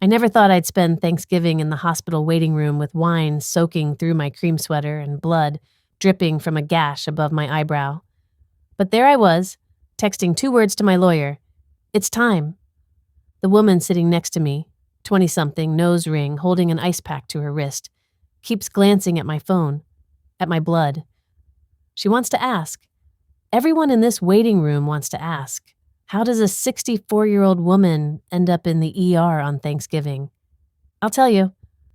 I never thought I'd spend Thanksgiving in the hospital waiting room with wine soaking through my cream sweater and blood dripping from a gash above my eyebrow. But there I was, texting 2 words to my lawyer. It's time. The woman sitting next to me, 20-something, nose ring, holding an ice pack to her wrist, keeps glancing at my phone, at my blood. She wants to ask. Everyone in this waiting room wants to ask. How does a 64-year-old woman end up in the ER on Thanksgiving? I'll tell you.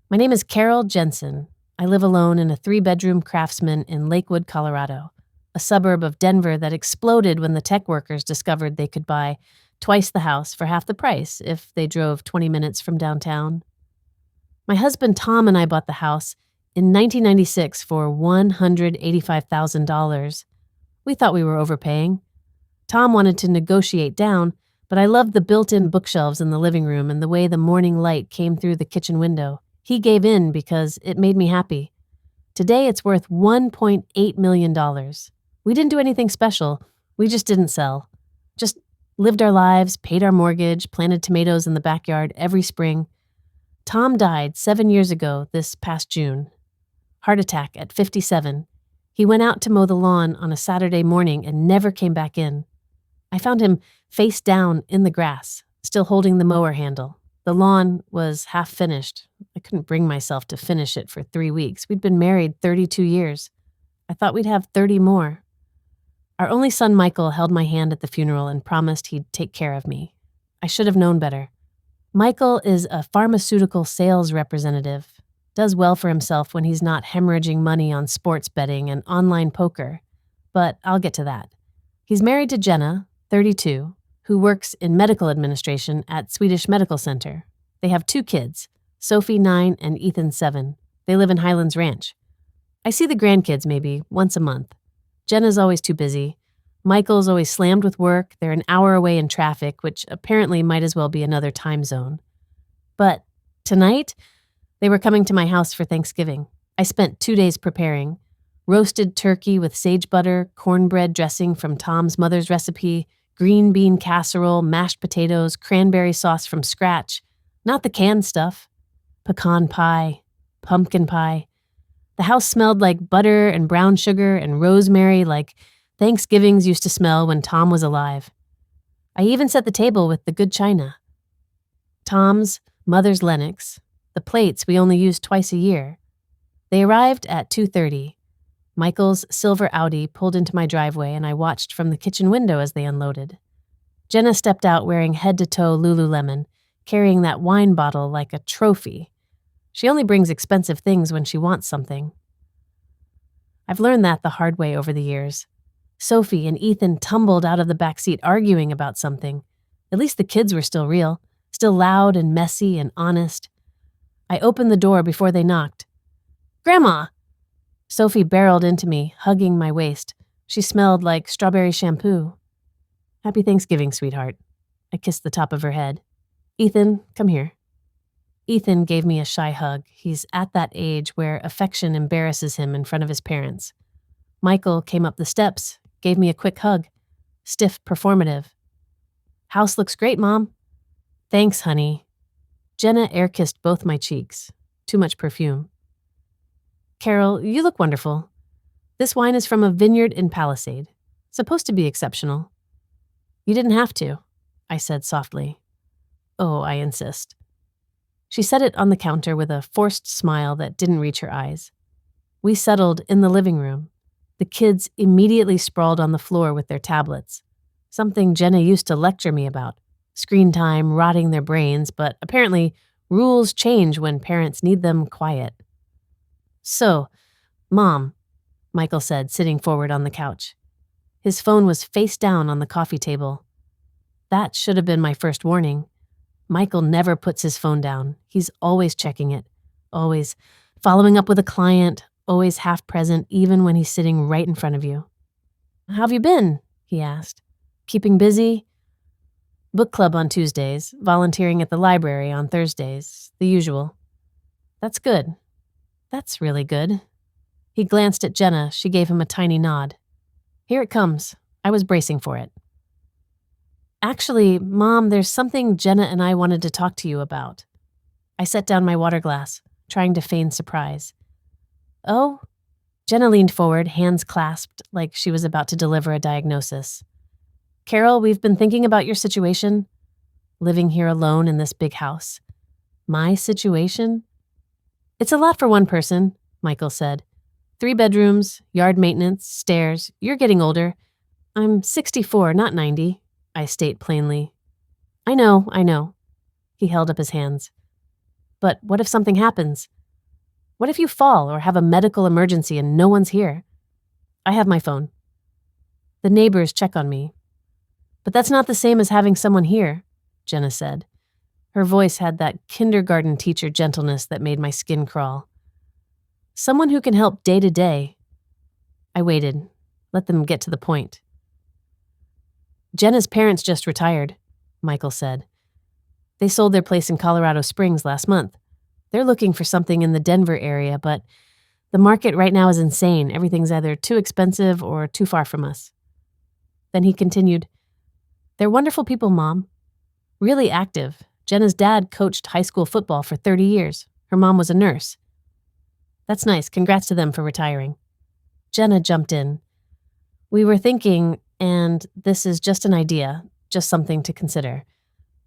My name is Carol Jensen. I live alone in a 3-bedroom craftsman in Lakewood, Colorado, a suburb of Denver that exploded when the tech workers discovered they could buy twice the house for half the price if they drove 20 minutes from downtown. My husband Tom and I bought the house in 1996 for $185,000. We thought we were overpaying. Tom wanted to negotiate down, but I loved the built-in bookshelves in the living room and the way the morning light came through the kitchen window. He gave in because it made me happy. Today it's worth $1.8 million. We didn't do anything special. We just didn't sell. Just lived our lives, paid our mortgage, planted tomatoes in the backyard every spring. Tom died 7 years ago this past June. Heart attack at 57. He went out to mow the lawn on a Saturday morning and never came back in. I found him face down in the grass, still holding the mower handle. The lawn was half finished. I couldn't bring myself to finish it for 3 weeks. We'd been married 32 years. I thought we'd have 30 more. Our only son, Michael, held my hand at the funeral and promised he'd take care of me. I should have known better. Michael is a pharmaceutical sales representative, does well for himself when he's not hemorrhaging money on sports betting and online poker. But I'll get to that. He's married to Jenna, 32, who works in medical administration at Swedish Medical Center. They have 2 kids, Sophie, 9, and Ethan, 7. They live in Highlands Ranch. I see the grandkids maybe once a month. Jenna's always too busy. Michael's always slammed with work. They're an hour away in traffic, which apparently might as well be another time zone. But tonight, they were coming to my house for Thanksgiving. I spent 2 days preparing. Roasted turkey with sage butter, cornbread dressing from Tom's mother's recipe, green bean casserole, mashed potatoes, cranberry sauce from scratch. Not the canned stuff. Pecan pie, pumpkin pie. The house smelled like butter and brown sugar and rosemary like Thanksgivings used to smell when Tom was alive. I even set the table with the good china. Tom's, mother's Lennox. The plates we only used twice a year. They arrived at 2:30. Michael's silver Audi pulled into my driveway and I watched from the kitchen window as they unloaded. Jenna stepped out wearing head-to-toe Lululemon, carrying that wine bottle like a trophy. She only brings expensive things when she wants something. I've learned that the hard way over the years. Sophie and Ethan tumbled out of the back seat arguing about something. At least the kids were still real, still loud and messy and honest. I opened the door before they knocked. "Grandma!" Sophie barreled into me, hugging my waist. She smelled like strawberry shampoo. "Happy Thanksgiving, sweetheart." I kissed the top of her head. "Ethan, come here." Ethan gave me a shy hug. He's at that age where affection embarrasses him in front of his parents. Michael came up the steps, gave me a quick hug. Stiff, performative. "House looks great, Mom." "Thanks, honey." Jenna air-kissed both my cheeks. Too much perfume. "Carol, you look wonderful. This wine is from a vineyard in Palisade. Supposed to be exceptional." "You didn't have to," I said softly. "Oh, I insist." She set it on the counter with a forced smile that didn't reach her eyes. We settled in the living room. The kids immediately sprawled on the floor with their tablets. Something Jenna used to lecture me about. Screen time rotting their brains, but apparently rules change when parents need them quiet. "So, Mom," Michael said, sitting forward on the couch. His phone was face down on the coffee table. That should have been my first warning. Michael never puts his phone down. He's always checking it, always following up with a client, always half present even when he's sitting right in front of you. "How have you been?" he asked. "Keeping busy?" "Book club on Tuesdays, volunteering at the library on Thursdays, the usual." "That's good. That's really good." He glanced at Jenna. She gave him a tiny nod. "Here it comes. I was bracing for it." "Actually, Mom, there's something Jenna and I wanted to talk to you about." I set down my water glass, trying to feign surprise. Oh? Jenna leaned forward, hands clasped like she was about to deliver a diagnosis. Carol, we've been thinking about your situation, living here alone in this big house. My situation? It's a lot for one person, Michael said. 3 bedrooms, yard maintenance, stairs. You're getting older. I'm 64, not 90, I state plainly. I know. He held up his hands. But what if something happens? What if you fall or have a medical emergency and no one's here? I have my phone. The neighbors check on me. But that's not the same as having someone here, Jenna said. Her voice had that kindergarten teacher gentleness that made my skin crawl. Someone who can help day to day. I waited, let them get to the point. Jenna's parents just retired, Michael said. They sold their place in Colorado Springs last month. They're looking for something in the Denver area, but the market right now is insane. Everything's either too expensive or too far from us. Then he continued, They're wonderful people, Mom. Really active. Jenna's dad coached high school football for 30 years. Her mom was a nurse. That's nice. Congrats to them for retiring. Jenna jumped in. We were thinking, and this is just an idea, just something to consider,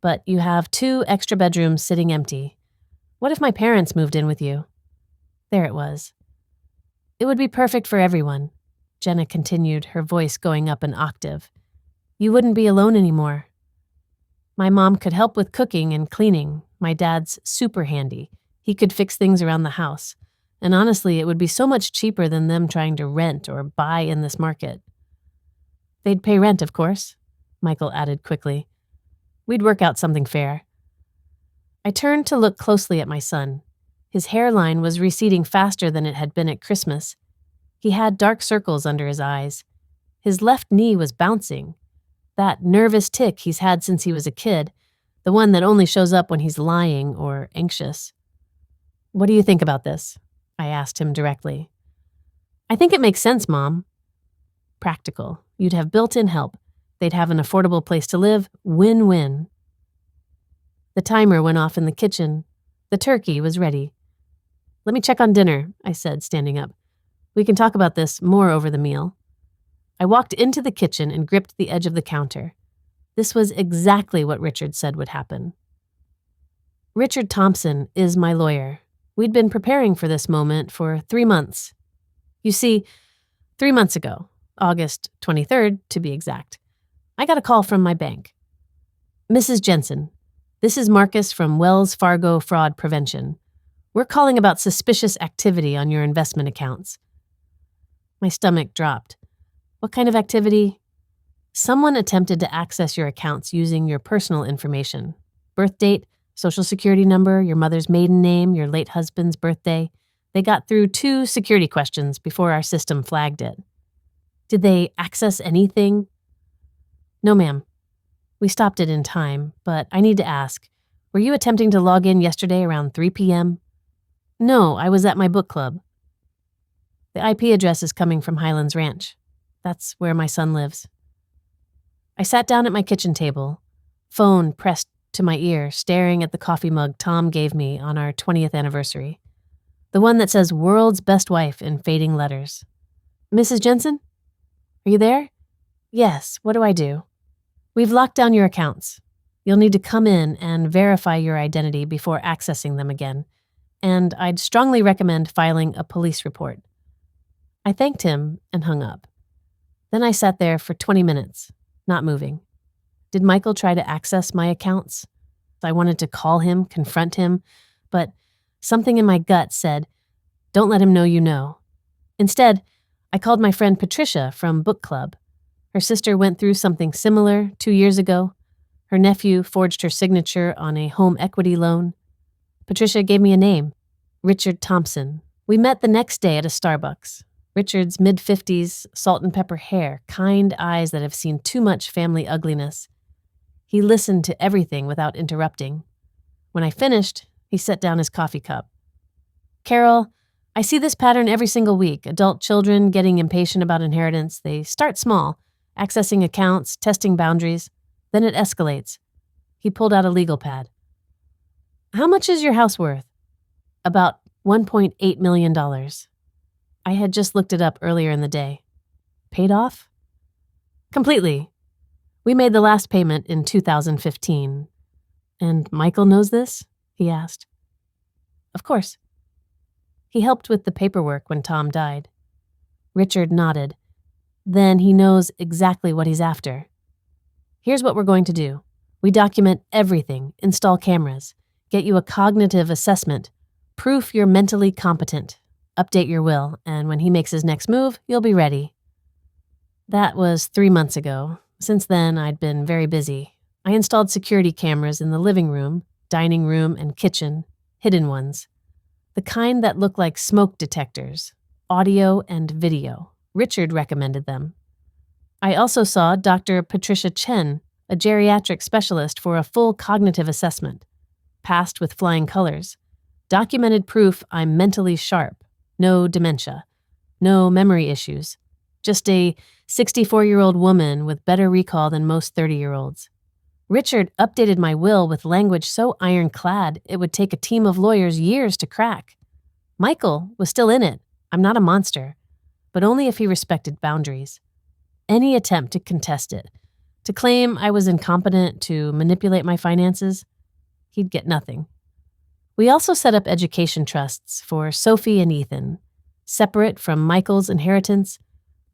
but you have 2 extra bedrooms sitting empty. What if my parents moved in with you? There it was. It would be perfect for everyone, Jenna continued, her voice going up an octave. You wouldn't be alone anymore. My mom could help with cooking and cleaning. My dad's super handy. He could fix things around the house. And honestly, it would be so much cheaper than them trying to rent or buy in this market. They'd pay rent, of course, Michael added quickly. We'd work out something fair. I turned to look closely at my son. His hairline was receding faster than it had been at Christmas. He had dark circles under his eyes. His left knee was bouncing. That nervous tic he's had since he was a kid, the one that only shows up when he's lying or anxious. What do you think about this? I asked him directly. I think it makes sense, Mom. Practical. You'd have built-in help. They'd have an affordable place to live. Win-win. The timer went off in the kitchen. The turkey was ready. Let me check on dinner, I said, standing up. We can talk about this more over the meal. I walked into the kitchen and gripped the edge of the counter. This was exactly what Richard said would happen. Richard Thompson is my lawyer. We'd been preparing for this moment for 3 months. You see, 3 months ago, August 23rd to be exact, I got a call from my bank. Mrs. Jensen, this is Marcus from Wells Fargo Fraud Prevention. We're calling about suspicious activity on your investment accounts. My stomach dropped. What kind of activity? Someone attempted to access your accounts using your personal information. Birth date, social security number, your mother's maiden name, your late husband's birthday. They got through 2 security questions before our system flagged it. Did they access anything? No, ma'am. We stopped it in time, but I need to ask, were you attempting to log in yesterday around 3 p.m.? No, I was at my book club. The IP address is coming from Highlands Ranch. That's where my son lives. I sat down at my kitchen table, phone pressed to my ear, staring at the coffee mug Tom gave me on our 20th anniversary. The one that says World's Best Wife in fading letters. Mrs. Jensen? Are you there? Yes, what do I do? We've locked down your accounts. You'll need to come in and verify your identity before accessing them again, and I'd strongly recommend filing a police report. I thanked him and hung up. Then I sat there for 20 minutes, not moving. Did Michael try to access my accounts? I wanted to call him, confront him, but something in my gut said, don't let him know you know. Instead, I called my friend Patricia from book club. Her sister went through something similar 2 years ago. Her nephew forged her signature on a home equity loan. Patricia gave me a name, Richard Thompson. We met the next day at a Starbucks. Richard's mid-50s, salt and pepper hair, kind eyes that have seen too much family ugliness. He listened to everything without interrupting. When I finished, he set down his coffee cup. Carol, I see this pattern every single week. Adult children getting impatient about inheritance. They start small, accessing accounts, testing boundaries. Then it escalates. He pulled out a legal pad. How much is your house worth? About $1.8 million. I had just looked it up earlier in the day. Paid off? Completely. We made the last payment in 2015. And Michael knows this? He asked. Of course. He helped with the paperwork when Tom died. Richard nodded. Then he knows exactly what he's after. Here's what we're going to do. We document everything, install cameras, get you a cognitive assessment, proof you're mentally competent, update your will, and when he makes his next move, you'll be ready. That was 3 months ago. Since then, I'd been very busy. I installed security cameras in the living room, dining room, and kitchen, hidden ones. The kind that look like smoke detectors, audio and video. Richard recommended them. I also saw Dr. Patricia Chen, a geriatric specialist, for a full cognitive assessment. Passed with flying colors. Documented proof I'm mentally sharp. No dementia. No memory issues. Just a 64-year-old woman with better recall than most 30-year-olds. Richard updated my will with language so ironclad it would take a team of lawyers years to crack. Michael was still in it. I'm not a monster. But only if he respected boundaries. Any attempt to contest it, to claim I was incompetent to manipulate my finances, he'd get nothing. We also set up education trusts for Sophie and Ethan, separate from Michael's inheritance,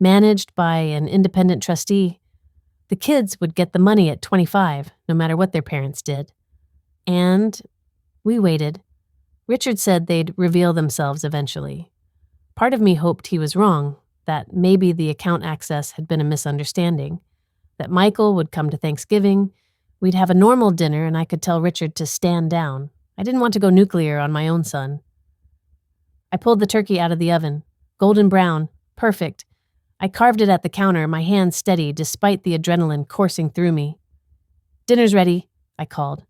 managed by an independent trustee. The kids would get the money at 25, no matter what their parents did. And we waited. Richard said they'd reveal themselves eventually. Part of me hoped he was wrong, that maybe the account access had been a misunderstanding, that Michael would come to Thanksgiving, we'd have a normal dinner, and I could tell Richard to stand down. I didn't want to go nuclear on my own son. I pulled the turkey out of the oven. Golden brown. Perfect. I carved it at the counter, my hands steady despite the adrenaline coursing through me. Dinner's ready, I called.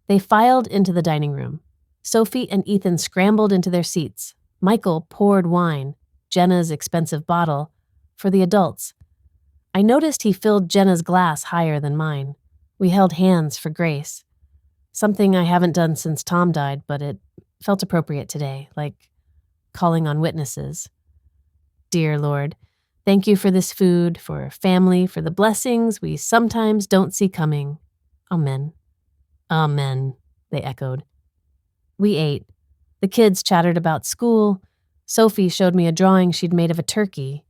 They filed into the dining room. Sophie and Ethan scrambled into their seats. Michael poured wine, Jenna's expensive bottle, for the adults. I noticed he filled Jenna's glass higher than mine. We held hands for grace. Something I haven't done since Tom died, but it felt appropriate today, like calling on witnesses. Dear Lord, thank you for this food, for family, for the blessings we sometimes don't see coming. Amen. Amen, they echoed. We ate. The kids chattered about school. Sophie showed me a drawing she'd made of a turkey.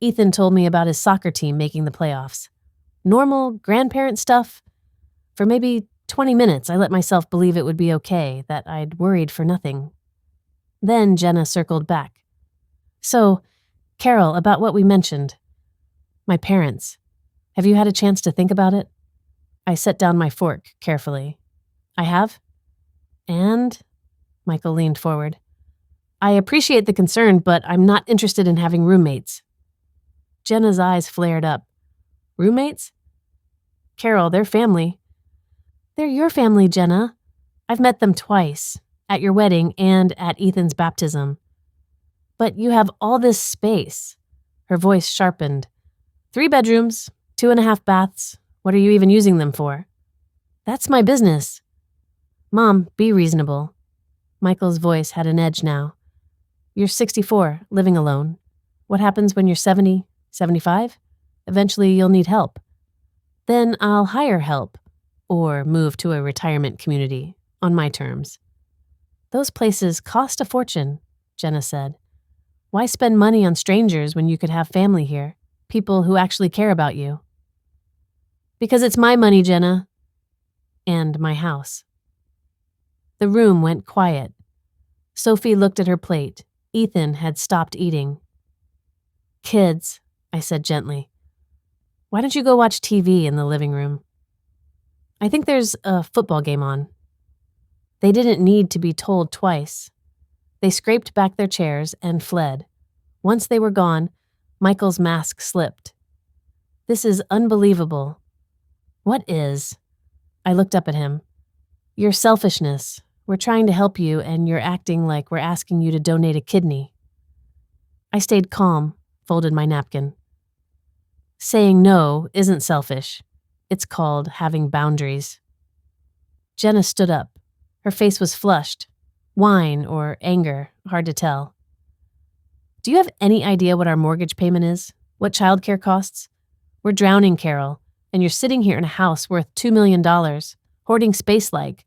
Ethan told me about his soccer team making the playoffs. Normal grandparent stuff. For maybe 20 minutes, I let myself believe it would be okay, that I'd worried for nothing. Then Jenna circled back. So, Carol, about what we mentioned. My parents. Have you had a chance to think about it? I set down my fork carefully. I have? And? Michael leaned forward. I appreciate the concern, but I'm not interested in having roommates. Jenna's eyes flared up. Roommates? Carol, they're family. They're your family, Jenna. I've met them twice, at your wedding and at Ethan's baptism. But you have all this space. Her voice sharpened. 3 bedrooms, 2.5 baths. What are you even using them for? That's my business. Mom, be reasonable. Michael's voice had an edge now. You're 64, living alone. What happens when you're 70, 75? Eventually you'll need help. Then I'll hire help, or move to a retirement community, on my terms. Those places cost a fortune, Jenna said. Why spend money on strangers when you could have family here, people who actually care about you? Because it's my money, Jenna. And my house. The room went quiet. Sophie looked at her plate. Ethan had stopped eating. Kids, I said gently. Why don't you go watch TV in the living room? I think there's a football game on. They didn't need to be told twice. They scraped back their chairs and fled. Once they were gone, Michael's mask slipped. This is unbelievable. What is? I looked up at him. Your selfishness. We're trying to help you, and you're acting like we're asking you to donate a kidney. I stayed calm, folded my napkin. Saying no isn't selfish. It's called having boundaries. Jenna stood up. Her face was flushed. Wine or anger, hard to tell. Do you have any idea what our mortgage payment is? What childcare costs? We're drowning, Carol, and you're sitting here in a house worth $2 million, hoarding space like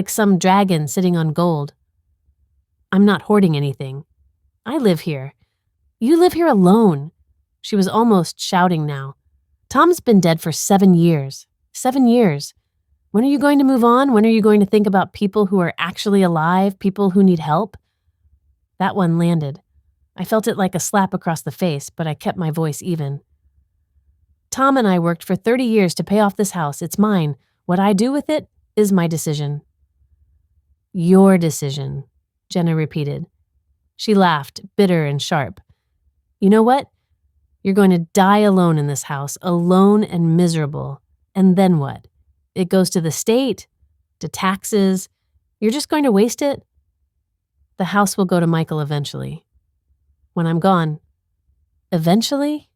some dragon sitting on gold. I'm not hoarding anything. I live here. You live here alone. She was almost shouting now. Tom's been dead for 7 years. 7 years. When are you going to move on? When are you going to think about people who are actually alive, people who need help? That one landed. I felt it like a slap across the face, but I kept my voice even. Tom and I worked for 30 years to pay off this house. It's mine. What I do with it is my decision. Your decision, Jenna repeated. She laughed, bitter and sharp. You know what? You're going to die alone in this house, alone and miserable. And then what? It goes to the state, to taxes. You're just going to waste it? The house will go to Michael eventually. When I'm gone. Eventually?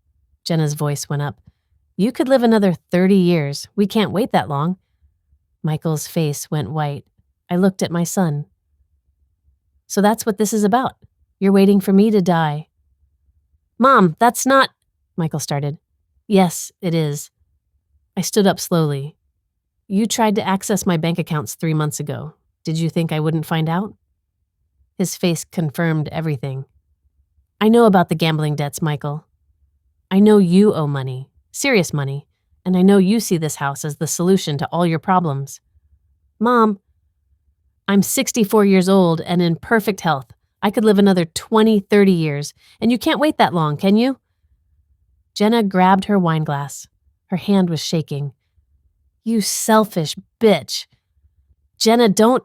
Jenna's voice went up. You could live another 30 years. We can't wait that long. Michael's face went white. I looked at my son. So that's what this is about. You're waiting for me to die. Mom, that's not... Michael started. Yes, it is. I stood up slowly. You tried to access my bank accounts 3 months ago. Did you think I wouldn't find out? His face confirmed everything. I know about the gambling debts, Michael. I know you owe money, serious money, and I know you see this house as the solution to all your problems. Mom, I'm 64 years old and in perfect health. I could live another 20, 30 years, and you can't wait that long, can you? Jenna grabbed her wine glass. Her hand was shaking. You selfish bitch. Jenna, don't...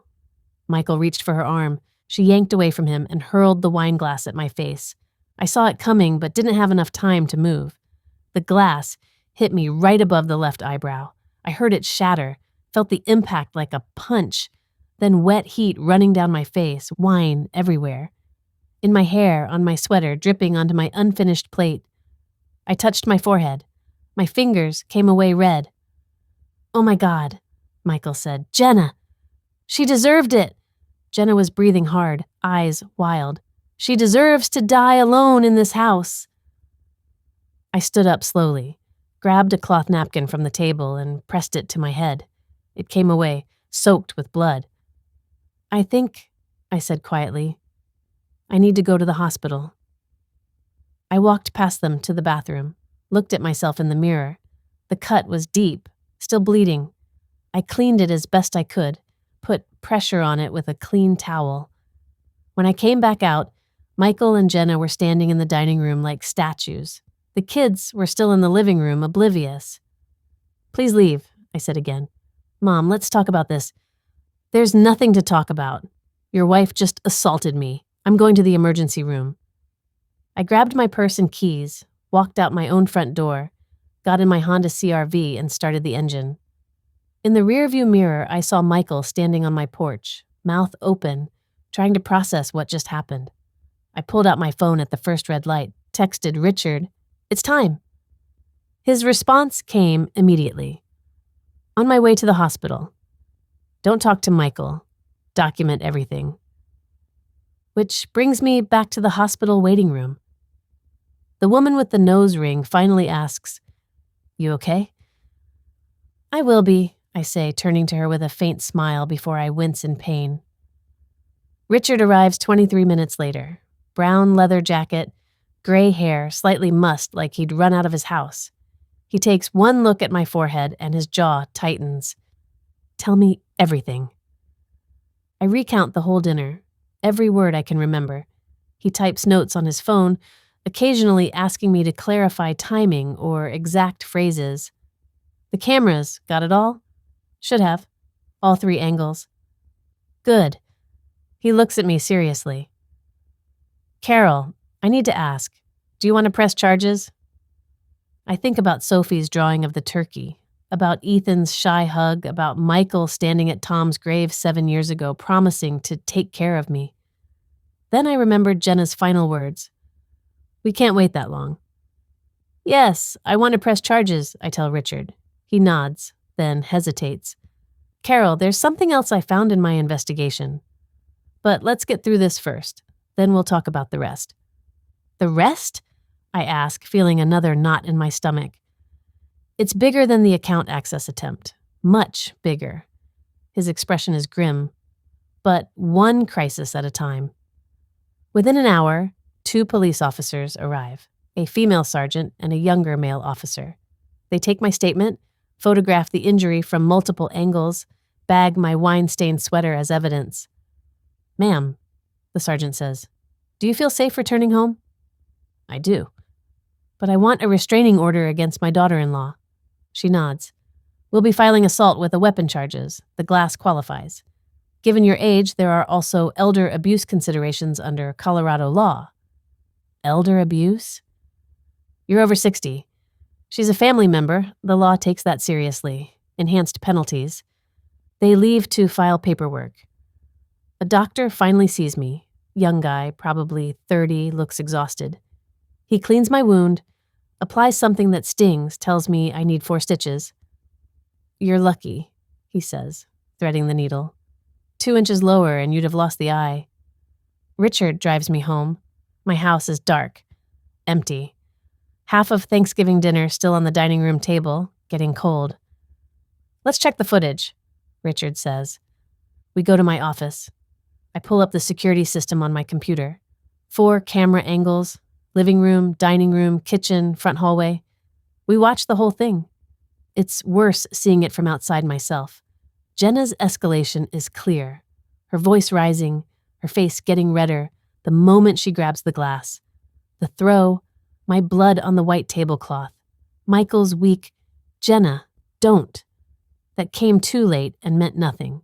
Michael reached for her arm. She yanked away from him and hurled the wine glass at my face. I saw it coming, but didn't have enough time to move. The glass hit me right above the left eyebrow. I heard it shatter, felt the impact like a punch, then wet heat running down my face, wine everywhere. In my hair, on my sweater, dripping onto my unfinished plate. I touched my forehead. My fingers came away red. Oh my God, Michael said. Jenna! She deserved it! Jenna was breathing hard, eyes wild. She deserves to die alone in this house. I stood up slowly, grabbed a cloth napkin from the table and pressed it to my head. It came away, soaked with blood. I think, I said quietly, I need to go to the hospital. I walked past them to the bathroom, looked at myself in the mirror. The cut was deep, still bleeding. I cleaned it as best I could, put pressure on it with a clean towel. When I came back out, Michael and Jenna were standing in the dining room like statues. The kids were still in the living room, oblivious. Please leave, I said again. Mom, let's talk about this. There's nothing to talk about. Your wife just assaulted me. I'm going to the emergency room. I grabbed my purse and keys, walked out my own front door, got in my Honda CR-V and started the engine. In the rearview mirror, I saw Michael standing on my porch, mouth open, trying to process what just happened. I pulled out my phone at the first red light, texted Richard, "It's time." His response came immediately. On my way to the hospital. Don't talk to Michael. Document everything. Which brings me back to the hospital waiting room. The woman with the nose ring finally asks, "You okay?" "I will be," I say, turning to her with a faint smile before I wince in pain. Richard arrives 23 minutes later. Brown leather jacket, gray hair, slightly mussed like he'd run out of his house. He takes one look at my forehead and his jaw tightens. Tell me everything. I recount the whole dinner, every word I can remember. He types notes on his phone, occasionally asking me to clarify timing or exact phrases. The cameras, got it all? Should have. All 3 angles. Good. He looks at me seriously. Carol, I need to ask, do you want to press charges? I think about Sophie's drawing of the turkey, about Ethan's shy hug, about Michael standing at Tom's grave 7 years ago, promising to take care of me. Then I remembered Jenna's final words. We can't wait that long. Yes, I want to press charges, I tell Richard. He nods, then hesitates. Carol, there's something else I found in my investigation. But let's get through this first. Then we'll talk about the rest. The rest? I ask, feeling another knot in my stomach. It's bigger than the account access attempt. Much bigger. His expression is grim. But one crisis at a time. Within an hour, 2 police officers arrive, a female sergeant and a younger male officer. They take my statement, photograph the injury from multiple angles, bag my wine-stained sweater as evidence. "Ma'am," the sergeant says, "do you feel safe returning home?" "I do. But I want a restraining order against my daughter-in-law." She nods. "We'll be filing assault with the weapon charges. The glass qualifies. Given your age, there are also elder abuse considerations under Colorado law." Elder abuse? "You're over 60. She's a family member. The law takes that seriously. Enhanced penalties. They leave to file paperwork. A doctor finally sees me. Young guy, probably 30, looks exhausted. He cleans my wound, applies something that stings, tells me I need 4 stitches. "You're lucky," he says, threading the needle. 2 inches lower and you'd have lost the eye. Richard drives me home. My house is dark, empty. Half of Thanksgiving dinner still on the dining room table, getting cold. "Let's check the footage," Richard says. We go to my office. I pull up the security system on my computer. 4 camera angles, living room, dining room, kitchen, front hallway. We watch the whole thing. It's worse seeing it from outside myself. Jenna's escalation is clear. Her voice rising, her face getting redder the moment she grabs the glass. The throw, my blood on the white tablecloth. Michael's weak, "Jenna, don't." That came too late and meant nothing.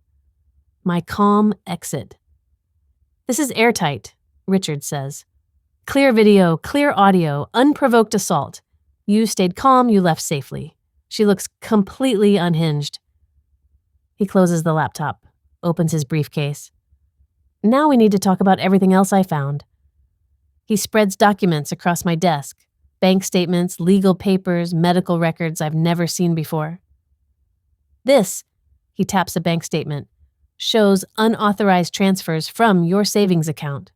My calm exit. "This is airtight," Richard says. "Clear video, clear audio, unprovoked assault. You stayed calm, you left safely." She looks completely unhinged. He closes the laptop, opens his briefcase. "Now we need to talk about everything else I found." He spreads documents across my desk, bank statements, legal papers, medical records I've never seen before. "This," he taps a bank statement, "shows unauthorized transfers from your savings account.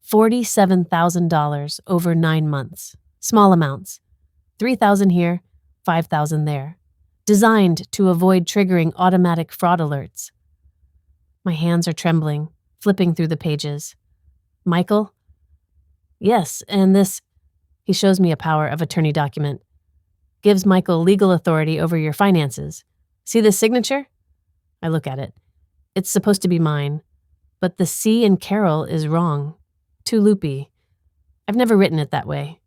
$47,000 over 9 months. Small amounts. 3,000 here, 5,000 there. Designed to avoid triggering automatic fraud alerts." My hands are trembling, flipping through the pages. "Michael?" "Yes, and this," he shows me a power of attorney document, "gives Michael legal authority over your finances. See this signature?" I look at it. It's supposed to be mine, but the C in Carol is wrong. Too loopy. I've never written it that way.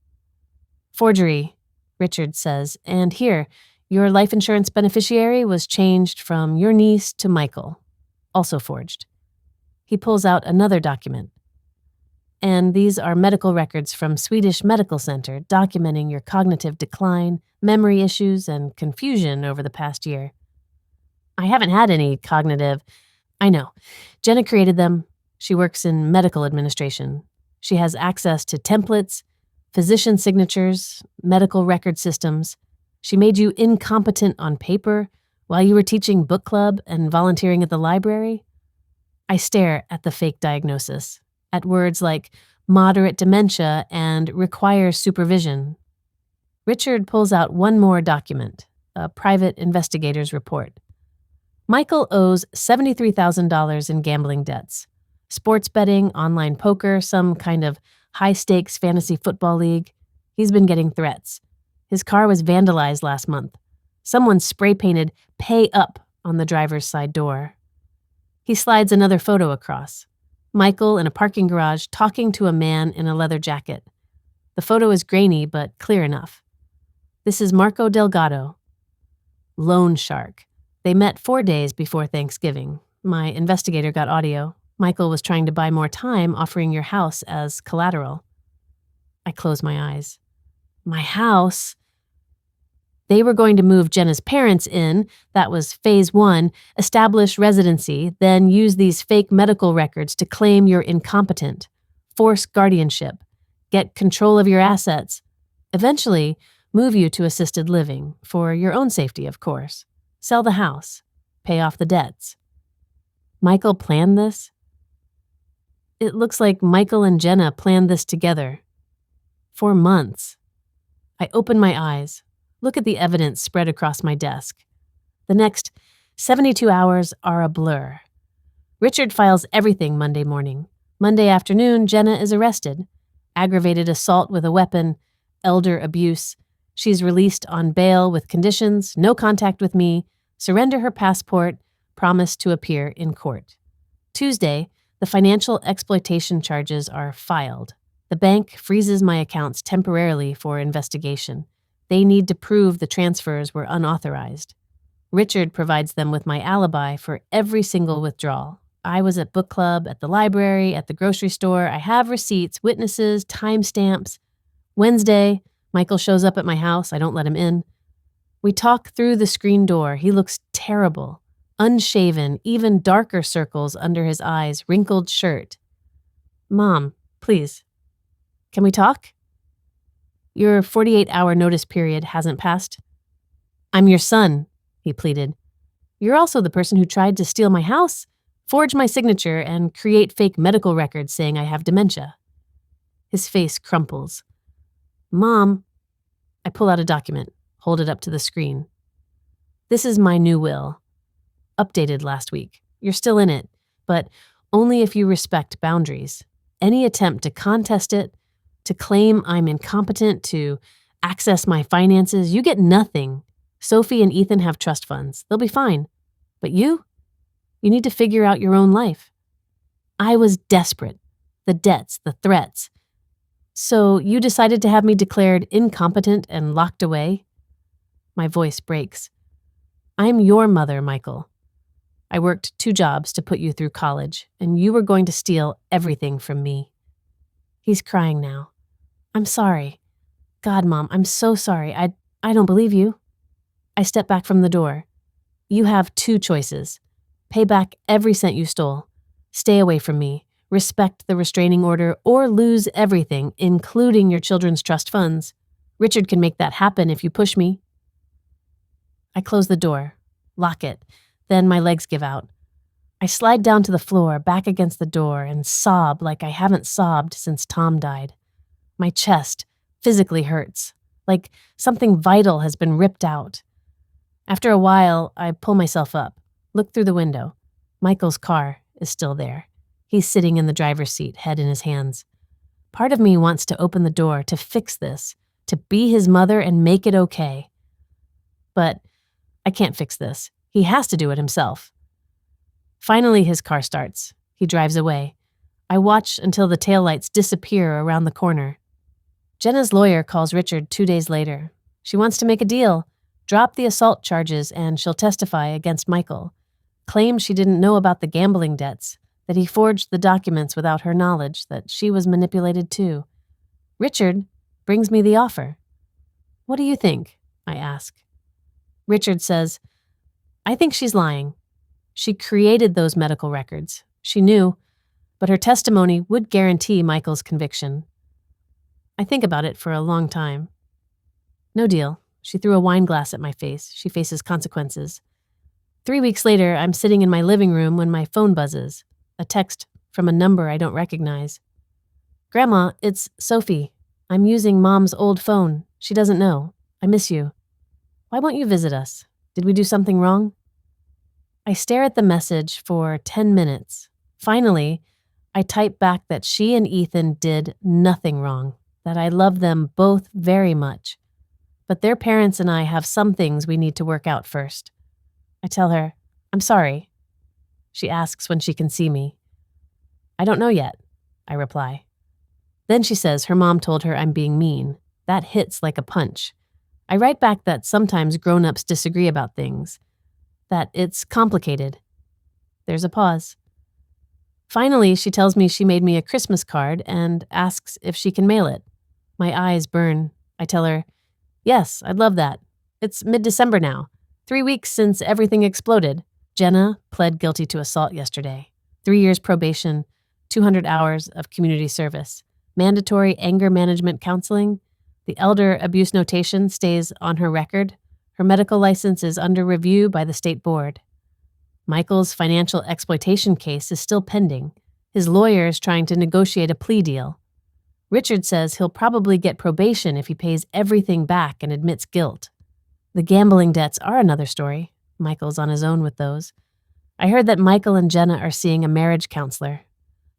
"Forgery," Richard says, "and here, your life insurance beneficiary was changed from your niece to Michael. Also forged." He pulls out another document. "And these are medical records from Swedish Medical Center documenting your cognitive decline, memory issues, and confusion over the past year." "I haven't had any cognitive—" "I know. Jenna created them. She works in medical administration. She has access to templates, physician signatures, medical record systems. She made you incompetent on paper while you were teaching book club and volunteering at the library." I stare at the fake diagnosis, at words like moderate dementia and requires supervision. Richard pulls out one more document, a private investigator's report. Michael owes $73,000 in gambling debts. Sports betting, online poker, some kind of high-stakes fantasy football league. He's been getting threats. His car was vandalized last month. Someone spray-painted "Pay Up" on the driver's side door. He slides another photo across. Michael in a parking garage talking to a man in a leather jacket. The photo is grainy but clear enough. This is Marco Delgado. Loan shark. They met 4 days before Thanksgiving. My investigator got audio. Michael was trying to buy more time, offering your house as collateral. I close my eyes. My house? They were going to move Jenna's parents in, that was phase 1, establish residency, then use these fake medical records to claim you're incompetent, force guardianship, get control of your assets, eventually move you to assisted living, for your own safety, of course. Sell the house. pay off the debts. Michael planned this? It looks like Michael and Jenna planned this together. For months. I open my eyes, look at the evidence spread across my desk. The next 72 hours are a blur. Richard files everything Monday morning. Monday afternoon, Jenna is arrested. Aggravated assault with a weapon, elder abuse. She's released on bail with conditions, no contact with me, surrender her passport, promise to appear in court. Tuesday, the financial exploitation charges are filed. The bank freezes my accounts temporarily for investigation. They need to prove the transfers were unauthorized. Richard provides them with my alibi for every single withdrawal. I was at book club, at the library, at the grocery store. I have receipts, witnesses, timestamps. Wednesday, Michael shows up at my house. I don't let him in. We talk through the screen door. He looks terrible. Unshaven, even darker circles under his eyes, wrinkled shirt. Mom, please. Can we talk? Your 48-hour notice period hasn't passed. I'm your son, he pleaded. You're also the person who tried to steal my house, forge my signature, and create fake medical records saying I have dementia. His face crumples. Mom, I pull out a document, hold it up to the screen. This is my new will. Updated last week. You're still in it, but only if you respect boundaries. Any attempt to contest it, to claim I'm incompetent, to access my finances, you get nothing. Sophie and Ethan have trust funds. They'll be fine. But you need to figure out your own life. I was desperate. The debts, the threats. So you decided to have me declared incompetent and locked away? My voice breaks. I'm your mother, Michael. I worked 2 jobs to put you through college, and you were going to steal everything from me. He's crying now. I'm sorry. God, Mom, I'm so sorry. I don't believe you. I step back from the door. You have 2 choices. Pay back every cent you stole. Stay away from me. Respect the restraining order, or lose everything, including your children's trust funds. Richard can make that happen if you push me. I close the door, lock it, then my legs give out. I slide down to the floor, back against the door, and sob like I haven't sobbed since Tom died. My chest physically hurts, like something vital has been ripped out. After a while, I pull myself up, look through the window. Michael's car is still there. He's sitting in the driver's seat, head in his hands. Part of me wants to open the door, to fix this, to be his mother and make it okay. But I can't fix this. He has to do it himself. Finally, his car starts. He drives away. I watch until the taillights disappear around the corner. Jenna's lawyer calls Richard 2 days later. She wants to make a deal, drop the assault charges, and she'll testify against Michael. Claims she didn't know about the gambling debts, that he forged the documents without her knowledge, that she was manipulated too. Richard brings me the offer. What do you think? I ask. Richard says, I think she's lying. She created those medical records. She knew, but her testimony would guarantee Michael's conviction. I think about it for a long time. No deal. She threw a wine glass at my face. She faces consequences. 3 weeks later, I'm sitting in my living room when my phone buzzes. A text from a number I don't recognize. Grandma, it's Sophie. I'm using Mom's old phone. She doesn't know. I miss you. Why won't you visit us? Did we do something wrong? I stare at the message for 10 minutes. Finally, I type back that she and Ethan did nothing wrong, that I love them both very much. But their parents and I have some things we need to work out first. I tell her, I'm sorry. She asks when she can see me. I don't know yet, I reply. Then she says her mom told her I'm being mean. That hits like a punch. I write back that sometimes grown-ups disagree about things, that it's complicated. There's a pause. Finally, she tells me she made me a Christmas card and asks if she can mail it. My eyes burn. I tell her, yes, I'd love that. It's mid-December now, 3 weeks since everything exploded. Jenna pled guilty to assault yesterday. 3 years probation, 200 hours of community service, mandatory anger management counseling. The elder abuse notation stays on her record. Her medical license is under review by the state board. Michael's financial exploitation case is still pending. His lawyer is trying to negotiate a plea deal. Richard says he'll probably get probation if he pays everything back and admits guilt. The gambling debts are another story. Michael's on his own with those. I heard that Michael and Jenna are seeing a marriage counselor.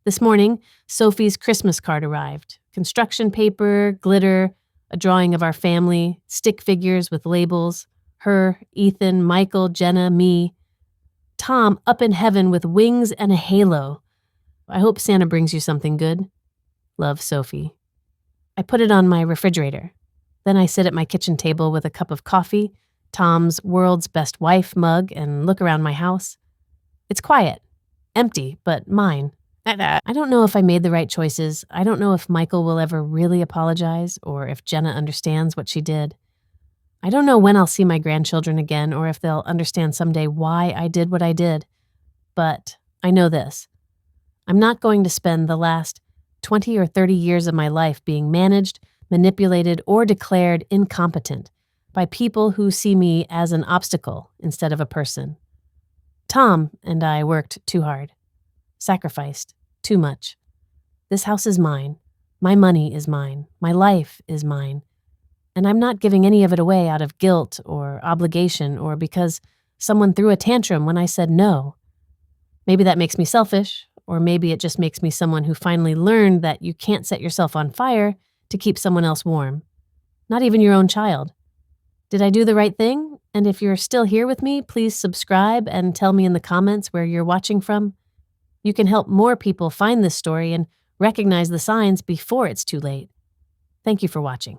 This morning, Sophie's Christmas card arrived. Construction paper, glitter, a drawing of our family, stick figures with labels. Her, Ethan, Michael, Jenna, me. Tom up in heaven with wings and a halo. I hope Santa brings you something good. Love, Sophie. I put it on my refrigerator. Then I sit at my kitchen table with a cup of coffee, Tom's World's Best Wife mug, and look around my house. It's quiet, empty, but mine. I don't know if I made the right choices. I don't know if Michael will ever really apologize or if Jenna understands what she did. I don't know when I'll see my grandchildren again or if they'll understand someday why I did what I did. But I know this. I'm not going to spend the last 20 or 30 years of my life being managed, manipulated, or declared incompetent by people who see me as an obstacle instead of a person. Tom and I worked too hard. Sacrificed too much. This house is mine. My money is mine. My life is mine. And I'm not giving any of it away out of guilt or obligation or because someone threw a tantrum when I said no. Maybe that makes me selfish, or maybe it just makes me someone who finally learned that you can't set yourself on fire to keep someone else warm. Not even your own child. Did I do the right thing? And if you're still here with me, please subscribe and tell me in the comments where you're watching from. You can help more people find this story and recognize the signs before it's too late. Thank you for watching.